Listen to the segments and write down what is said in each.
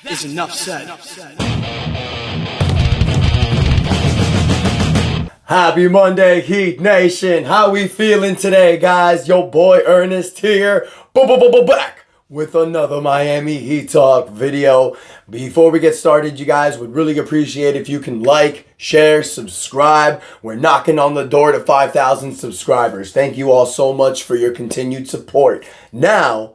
is enough said. Happy Monday, Heat Nation. How we feeling today, guys? Your boy Ernest here. Back with another Miami Heat Talk video. Before we get started, you guys would really appreciate if you can like, share, subscribe. We're knocking on the door to 5,000 subscribers. Thank you all so much for your continued support. Now,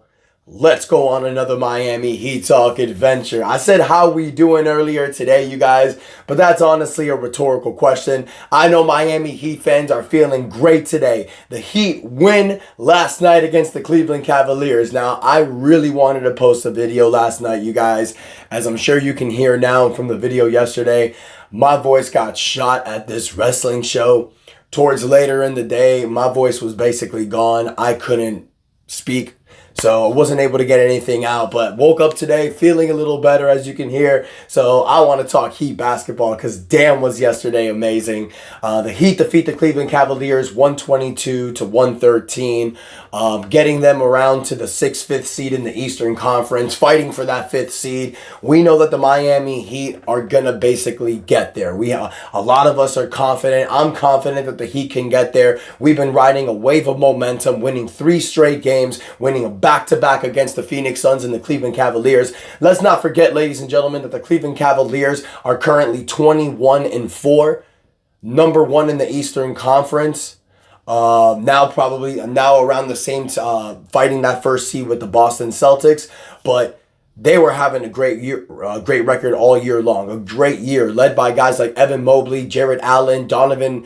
let's go on another Miami Heat Talk adventure. I said how we doing earlier today, you guys, but that's honestly a rhetorical question. I know Miami Heat fans are feeling great today. The Heat win last night against the Cleveland Cavaliers. Now, I really wanted to post a video last night, you guys. As I'm sure you can hear now from the video yesterday, my voice got shot at this wrestling show. Towards later in the day, my voice was basically gone. I couldn't speak. So I wasn't able to get anything out, but woke up today feeling a little better, as you can hear. So I want to talk Heat basketball because damn was yesterday amazing. The Heat defeat the Cleveland Cavaliers 122-113, getting them around to the 5th seed in the Eastern Conference, fighting for that 5th seed. We know that the Miami Heat are going to basically get there. A lot of us are confident. I'm confident that the Heat can get there. We've been riding a wave of momentum, winning 3 straight games, winning a back-to-back against the Phoenix Suns and the Cleveland Cavaliers. Let's not forget, ladies and gentlemen, that the Cleveland Cavaliers are currently 21-4, number 1 in the Eastern Conference. Now around the same fighting that 1st seed with the Boston Celtics, but they were having a great year, great record all year long. A great year led by guys like Evan Mobley, Jarrett Allen, Donovan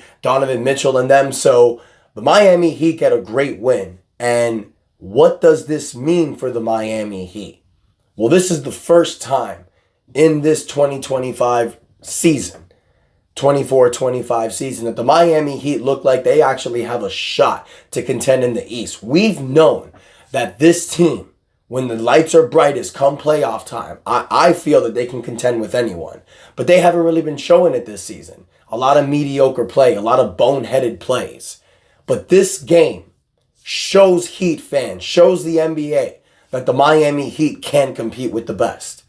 Mitchell, and them. So the Miami Heat get a great win. And what does this mean for the Miami Heat? Well, this is the first time in this 2025 season, 24-25 season, that the Miami Heat look like they actually have a shot to contend in the East. We've known that this team, when the lights are brightest come playoff time, I feel that they can contend with anyone. But they haven't really been showing it this season. A lot of mediocre play, a lot of boneheaded plays. But this game shows Heat fans, shows the NBA that the Miami Heat can compete with the best.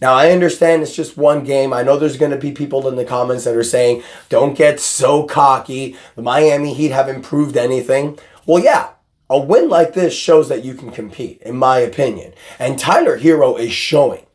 Now, I understand it's just one game. I know there's going to be people in the comments that are saying, don't get so cocky. The Miami Heat haven't proved anything. Well, yeah, a win like this shows that you can compete, in my opinion. And Tyler Herro is showing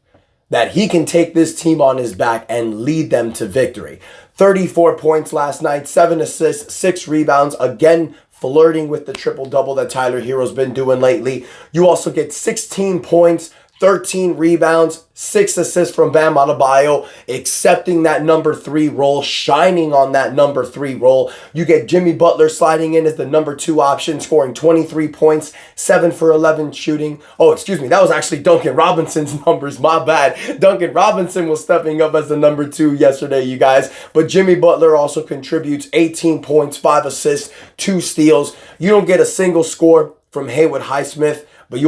that he can take this team on his back and lead them to victory. 34 points last night, 7 assists, 6 rebounds. Again, flirting with the triple-double that Tyler Herro's been doing lately. You also get 16 points, 13 rebounds, 6 assists from Bam Adebayo, accepting that number 3 role, shining on that number 3 role. You get Jimmy Butler sliding in as the number 2 option, scoring 23 points, 7 for 11 shooting. Oh, excuse me, that was actually Duncan Robinson's numbers, my bad. Duncan Robinson was stepping up as the number 2 yesterday, you guys. But Jimmy Butler also contributes 18 points, 5 assists, 2 steals. You don't get a single score from Haywood Highsmith, but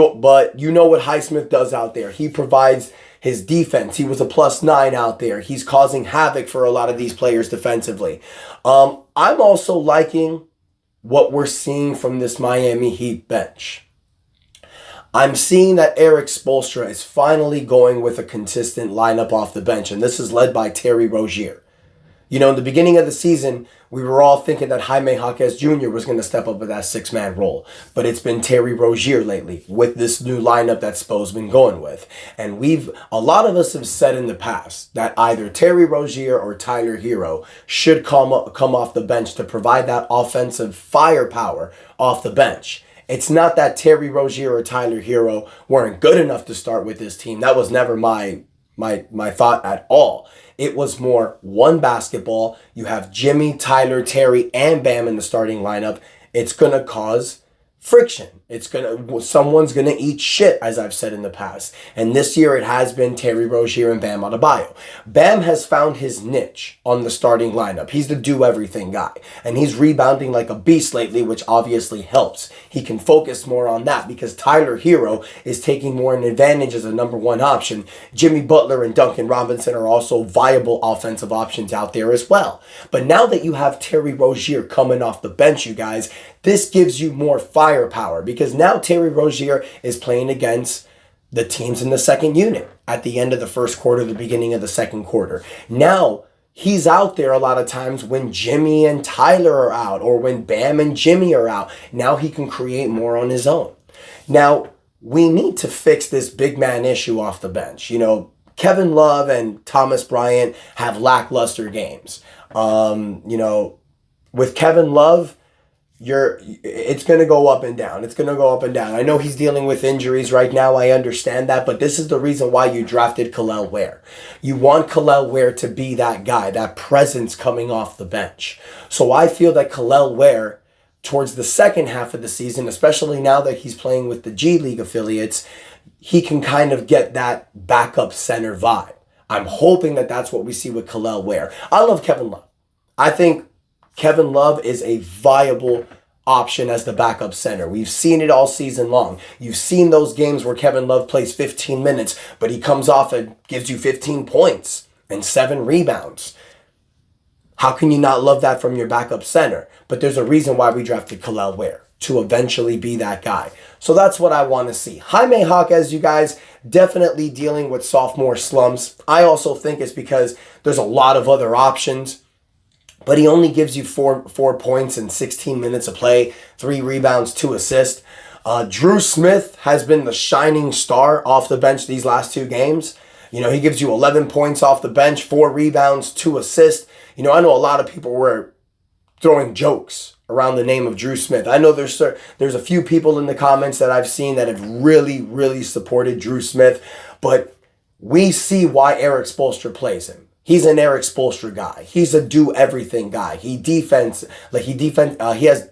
you know what Highsmith does out there. He provides his defense. He was a +9 out there. He's causing havoc for a lot of these players defensively. I'm also liking what we're seeing from this Miami Heat bench. I'm seeing that Eric Spoelstra is finally going with a consistent lineup off the bench, and this is led by Terry Rozier. You know, in the beginning of the season, we were all thinking that Jaime Jaquez Jr. was going to step up with that 6-man role. But it's been Terry Rozier lately with this new lineup that Spo's been going with. And a lot of us have said in the past that either Terry Rozier or Tyler Herro should come off the bench to provide that offensive firepower off the bench. It's not that Terry Rozier or Tyler Herro weren't good enough to start with this team. That was never my thought at all. It was more one basketball. You have Jimmy, Tyler, Terry, and Bam in the starting lineup. It's going to cause friction. Someone's gonna eat shit, as I've said in the past. And this year it has been Terry Rozier and Bam Adebayo. Bam has found his niche on the starting lineup. He's the do-everything guy. And he's rebounding like a beast lately, which obviously helps. He can focus more on that because Tyler Herro is taking more an advantage as a number one option. Jimmy Butler and Duncan Robinson are also viable offensive options out there as well. But now that you have Terry Rozier coming off the bench, you guys, this gives you more firepower because now Terry Rozier is playing against the teams in the second unit at the end of the first quarter, the beginning of the second quarter. Now, he's out there a lot of times when Jimmy and Tyler are out or when Bam and Jimmy are out. Now he can create more on his own. Now, we need to fix this big man issue off the bench. You know, Kevin Love and Thomas Bryant have lackluster games. With Kevin Love, it's going to go up and down. It's going to go up and down. I know he's dealing with injuries right now. I understand that, but this is the reason why you drafted Kel'el Ware. You want Kel'el Ware to be that guy, that presence coming off the bench. So I feel that Kel'el Ware, towards the second half of the season, especially now that he's playing with the G League affiliates, he can kind of get that backup center vibe. I'm hoping that that's what we see with Kel'el Ware. I love Kevin Love. I think Kevin Love is a viable option as the backup center. We've seen it all season long. You've seen those games where Kevin Love plays 15 minutes, but he comes off and gives you 15 points and 7 rebounds. How can you not love that from your backup center? But there's a reason why we drafted Kel'el Ware, to eventually be that guy. So that's what I want to see. Jaime Jaquez, you guys, definitely dealing with sophomore slumps. I also think it's because there's a lot of other options, but he only gives you four points in 16 minutes of play, 3 rebounds, 2 assists. Drew Smith has been the shining star off the bench these last 2 games. You know, he gives you 11 points off the bench, 4 rebounds, 2 assists. You know, I know a lot of people were throwing jokes around the name of Drew Smith. I know there's a few people in the comments that I've seen that have really, really supported Drew Smith, but we see why Eric Spoelstra plays him. He's an Eric Spoelstra guy. He's a do-everything guy. He has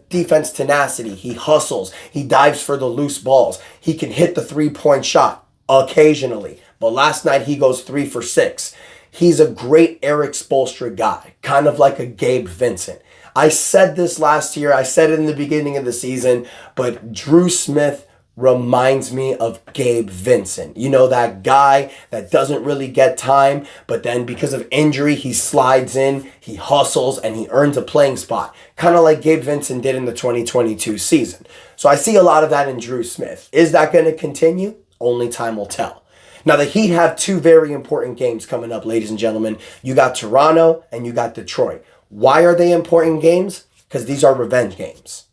defense tenacity. He hustles. He dives for the loose balls. He can hit the 3-point shot occasionally. But last night he goes 3 for 6. He's a great Eric Spoelstra guy, kind of like a Gabe Vincent. I said this last year. I said it in the beginning of the season, but Drew Smith reminds me of Gabe Vincent. You know, that guy that doesn't really get time, but then because of injury, he slides in, he hustles, and he earns a playing spot. Kind of like Gabe Vincent did in the 2022 season. So I see a lot of that in Drew Smith. Is that going to continue? Only time will tell. Now, the Heat have 2 very important games coming up, ladies and gentlemen. You got Toronto and you got Detroit. Why are they important games? Because these are revenge games.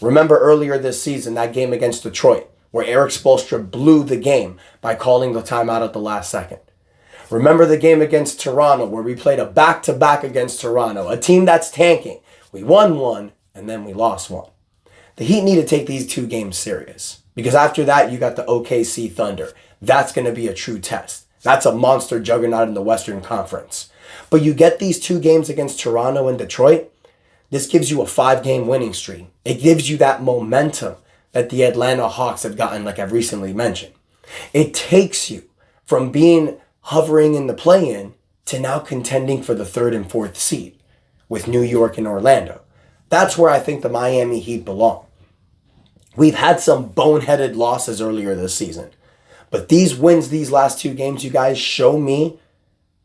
Remember earlier this season, that game against Detroit, where Eric Spoelstra blew the game by calling the timeout at the last second. Remember the game against Toronto, where we played a back-to-back against Toronto, a team that's tanking. We won 1, and then we lost 1. The Heat need to take these 2 games serious, because after that, you got the OKC Thunder. That's going to be a true test. That's a monster juggernaut in the Western Conference. But you get these 2 games against Toronto and Detroit, this gives you a 5-game winning streak. It gives you that momentum that the Atlanta Hawks have gotten, like I've recently mentioned. It takes you from being hovering in the play-in to now contending for the 3rd and 4th seed with New York and Orlando. That's where I think the Miami Heat belong. We've had some boneheaded losses earlier this season, but these wins, these last 2 games, you guys, show me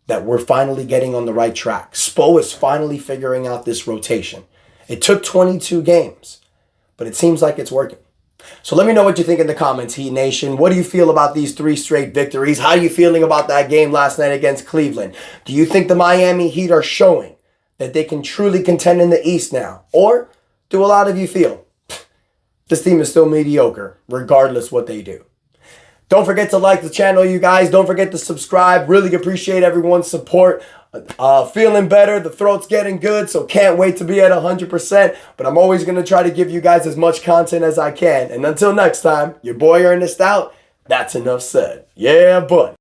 that we're finally getting on the right track. Spo is finally figuring out this rotation. It took 22 games, but it seems like it's working. So let me know what you think in the comments, Heat Nation. What do you feel about these 3 straight victories? How are you feeling about that game last night against Cleveland? Do you think the Miami Heat are showing that they can truly contend in the East now? Or do a lot of you feel this team is still mediocre, regardless what they do? Don't forget to like the channel, you guys. Don't forget to subscribe. Really appreciate everyone's support. Feeling better. The throat's getting good, so can't wait to be at 100%. But I'm always going to try to give you guys as much content as I can. And until next time, your boy Ernest out. That's enough said. Yeah, buddy.